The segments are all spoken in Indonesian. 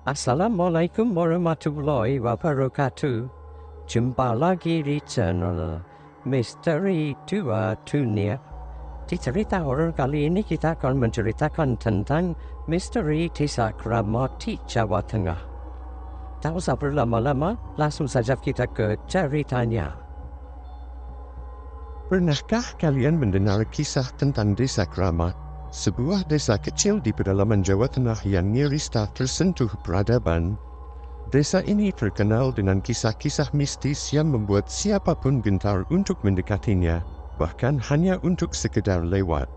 Assalamualaikum warahmatullahi wabarakatuh. Jumpa lagi di channel Misteri Dua Dunia. Di cerita horor kali ini kita akan menceritakan tentang misteri Desa Kramati, Jawa Tengah. Tak usah berlama-lama, langsung saja kita ke ceritanya. Pernahkah kalian mendengar kisah tentang Desa Kramat? Sebuah desa kecil di pedalaman Jawa Tengah yang nyaris tak tersentuh peradaban. Desa ini terkenal dengan kisah-kisah mistis yang membuat siapapun gentar untuk mendekatinya, bahkan hanya untuk sekedar lewat.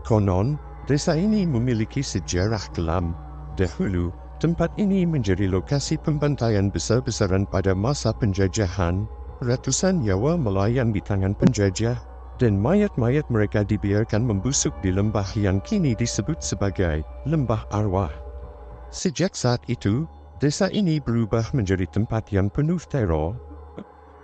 Konon, desa ini memiliki sejarah kelam. Dahulu, tempat ini menjadi lokasi pembantaian besar-besaran pada masa penjajahan. Ratusan nyawa melayang di tangan penjajah, dan mayat-mayat mereka dibiarkan membusuk di lembah yang kini disebut sebagai Lembah Arwah. Sejak saat itu, desa ini berubah menjadi tempat yang penuh teror.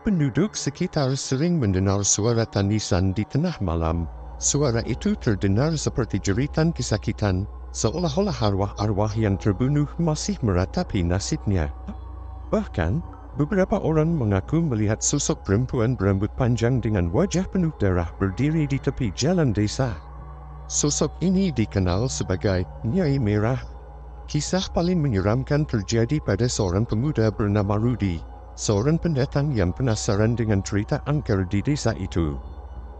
Penduduk sekitar sering mendengar suara tangisan di tengah malam. Suara itu terdengar seperti jeritan kesakitan, seolah-olah arwah-arwah yang terbunuh masih meratapi nasibnya. Bahkan, beberapa orang mengaku melihat sosok perempuan berambut panjang dengan wajah penuh darah berdiri di tepi jalan desa. Sosok ini dikenal sebagai Nyai Merah. Kisah paling menyeramkan terjadi pada seorang pemuda bernama Rudi, seorang pendatang yang penasaran dengan cerita angker di desa itu.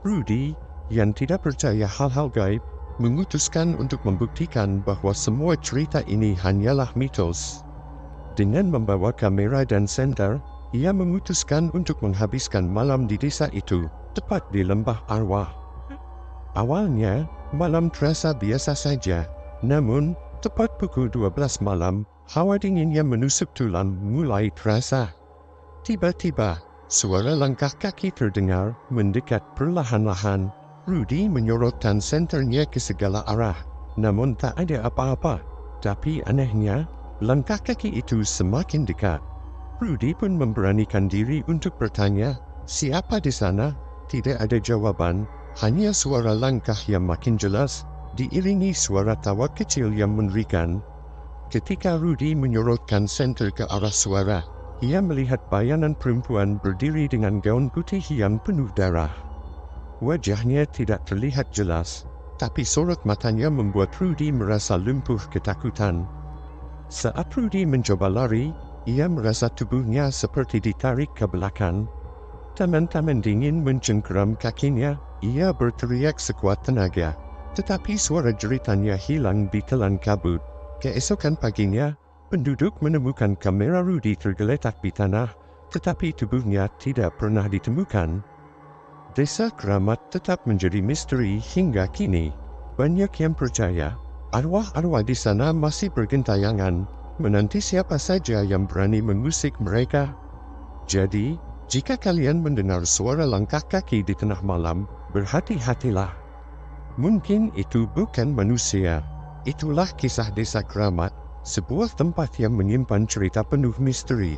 Rudi, yang tidak percaya hal-hal gaib, memutuskan untuk membuktikan bahwa semua cerita ini hanyalah mitos. Dengan membawa kamera dan senter, ia memutuskan untuk menghabiskan malam di desa itu, tepat di Lembah Arwah. Awalnya, malam terasa biasa saja. Namun, tepat pukul 12 malam, hawa dingin yang menusuk tulang mulai terasa. Tiba-tiba, suara langkah kaki terdengar mendekat perlahan-lahan. Rudi menyorotkan senternya ke segala arah, namun tak ada apa-apa. Tapi anehnya, langkah kaki itu semakin dekat. Rudi pun memberanikan diri untuk bertanya, "Siapa di sana?" Tidak ada jawaban, hanya suara langkah yang makin jelas, diiringi suara tawa kecil yang mengerikan. Ketika Rudi menyorotkan senter ke arah suara, ia melihat bayangan perempuan berdiri dengan gaun putih yang penuh darah. Wajahnya tidak terlihat jelas, tapi sorot matanya membuat Rudi merasa lumpuh ketakutan. Saat Rudi mencoba lari, ia merasa tubuhnya seperti ditarik ke belakang. Taman-taman dingin mencengkeram kakinya, ia berteriak sekuat tenaga. Tetapi suara jeritannya hilang di telan kabut. Keesokan paginya, penduduk menemukan kamera Rudi tergeletak di tanah, tetapi tubuhnya tidak pernah ditemukan. Desa Kramat tetap menjadi misteri hingga kini. Banyak yang percaya arwah-arwah di sana masih bergentayangan, menanti siapa saja yang berani mengusik mereka. Jadi, jika kalian mendengar suara langkah kaki di tengah malam, berhati-hatilah. Mungkin itu bukan manusia. Itulah kisah Desa Kramat, sebuah tempat yang menyimpan cerita penuh misteri.